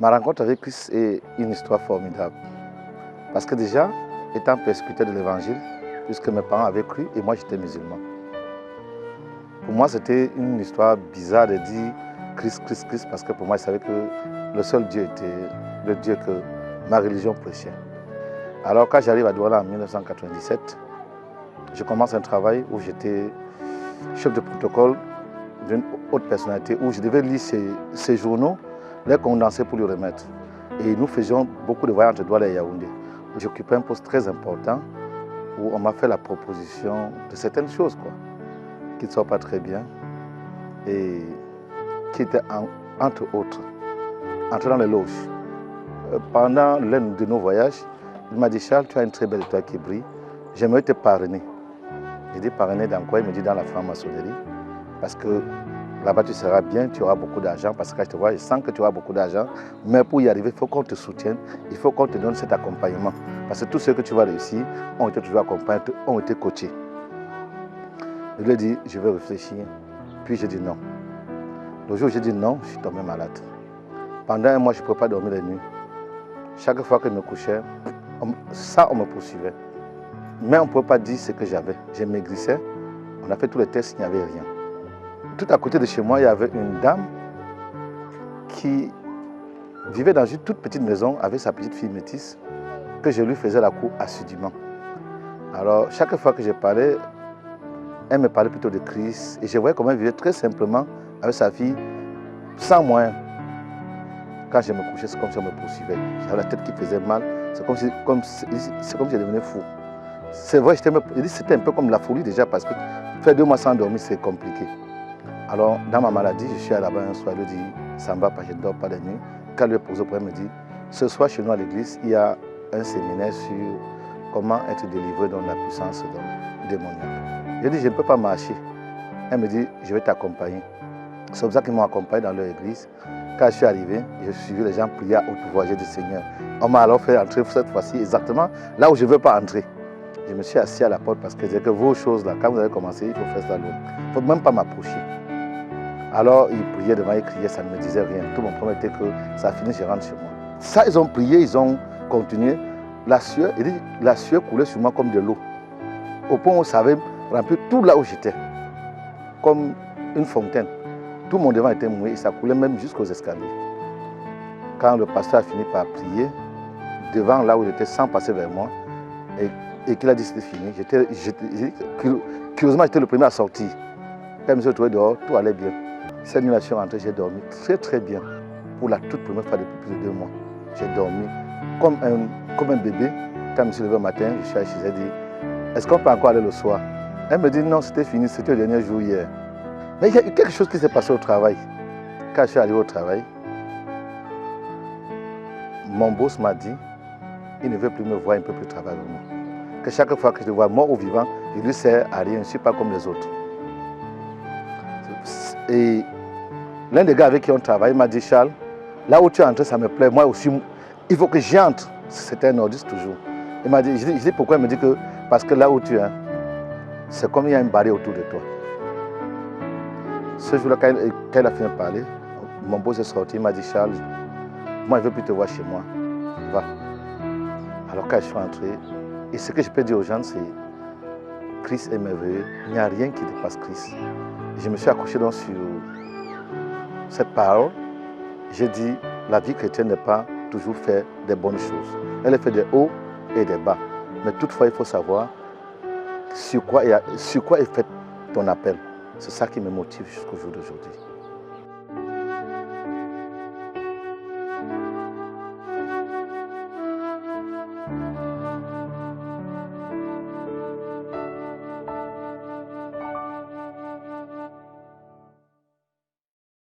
Ma rencontre avec Christ est une histoire formidable. Parce que déjà, étant persécuteur de l'évangile, puisque mes parents avaient cru et moi j'étais musulman. Pour moi, c'était une histoire bizarre de dire Christ, Christ, Christ, parce que pour moi, je savais que le seul Dieu était le Dieu que ma religion prêchait. Alors quand j'arrive à Douala en 1997, je commence un travail où j'étais chef de protocole d'une haute personnalité, où je devais lire ces journaux, les condenser pour lui remettre. Et nous faisions beaucoup de voyages entre Douala et Yaoundé. J'occupais un poste très important où on m'a fait la proposition de certaines choses, qui ne sont pas très bien et qui étaient, entre autres, entrer dans les loges. Pendant l'un de nos voyages, il m'a dit « Charles, tu as une très belle étoile qui brille, j'aimerais te parrainer ». J'ai dit « Parrainer dans quoi ?» Il me dit « Dans la franc-maçonnerie, parce que là-bas tu seras bien, tu auras beaucoup d'argent, parce que quand je te vois, je sens que tu auras beaucoup d'argent, mais pour y arriver, il faut qu'on te soutienne, il faut qu'on te donne cet accompagnement, parce que tous ceux que tu vas réussir ont été toujours accompagnés, ont été coachés. » Je lui ai dit « Je vais réfléchir », puis j'ai dit non. Le jour où j'ai dit non, je suis tombé malade. Pendant un mois, je ne pouvais pas dormir les nuits. Chaque fois que je me couchais, on me poursuivait. Mais on ne pouvait pas dire ce que j'avais. Je maigrissais, on a fait tous les tests, il n'y avait rien. Tout à côté de chez moi, il y avait une dame qui vivait dans une toute petite maison avec sa petite fille métisse, que je lui faisais la cour assidûment. Alors, chaque fois que je parlais, elle me parlait plutôt de Christ. Et je voyais comment elle vivait très simplement avec sa fille, sans moyens. Quand je me couchais, c'est comme si on me poursuivait. J'avais la tête qui faisait mal. C'est comme si je devenais fou. C'est vrai, c'était un peu comme la folie déjà, parce que faire 2 mois sans dormir, c'est compliqué. Alors, dans ma maladie, je suis allé là-bas un soir, elle lui dit « Ça ne va pas, je ne dors pas la nuit ». Quand elle lui a posé le problème, elle me dit « Ce soir, chez nous à l'église, il y a un séminaire sur comment être délivré dans la puissance démoniaque ». J'ai dit « Je ne peux pas marcher ». Elle me dit « Je vais t'accompagner ». C'est comme ça qu'ils m'ont accompagné dans leur église. Quand je suis arrivé, j'ai suivi les gens prier à haute voix. J'ai dit Seigneur, on m'a alors fait entrer cette fois-ci exactement là où je ne veux pas entrer. Je me suis assis à la porte parce que je disais que vos choses là, quand vous avez commencé, il faut faire ça l'autre. Il ne faut même pas m'approcher. Alors ils priaient devant, ils criaient, ça ne me disait rien. Tout mon problème était que ça a fini, je rentre chez moi. Ça, ils ont prié, ils ont continué. La sueur coulait sur moi comme de l'eau. Au point où ça avait rempli tout là où j'étais. Comme une fontaine. Tout mon devant était mouillé et ça coulait même jusqu'aux escaliers. Quand le pasteur a fini par prier, devant là où j'étais, sans passer vers moi, et qu'il a dit que c'était fini, curieusement, j'étais le premier à sortir. Quand je me suis retrouvé dehors, tout allait bien. Cette nuit, je suis rentré, j'ai dormi très très bien. Pour la toute première fois depuis plus de 2 mois. J'ai dormi comme un bébé. Quand je me suis levé le matin, je suis allé chez elle, j'ai dit, est-ce qu'on peut encore aller le soir? Elle me dit, non, c'était fini, c'était le dernier jour hier. Mais il y a eu quelque chose qui s'est passé au travail. Quand je suis arrivé au travail, mon boss m'a dit, il ne veut plus me voir, il ne peut plus travailler avec moi. Que chaque fois que je le vois mort ou vivant, je lui sers à rien, je ne suis pas comme les autres. Et l'un des gars avec qui on travaille m'a dit, Charles, là où tu es entré, ça me plaît, moi aussi, il faut que j'y entre. C'était un nordiste toujours. Il m'a dit, je dis pourquoi? Il me dit que parce que là où tu es, c'est comme il y a une barrière autour de toi. Ce jour-là, quand il a fini de parler, mon boss est sorti, il m'a dit, Charles, moi je ne veux plus te voir chez moi, va. Alors quand je suis rentré, et ce que je peux dire aux gens, c'est Christ est merveilleux, il n'y a rien qui dépasse Christ. Et je me suis accroché donc sur cette parole, j'ai dit, la vie chrétienne n'est pas toujours faire des bonnes choses. Elle est fait des hauts et des bas. Mais toutefois, il faut savoir sur quoi est fait ton appel. C'est ça qui me motive jusqu'au jour d'aujourd'hui.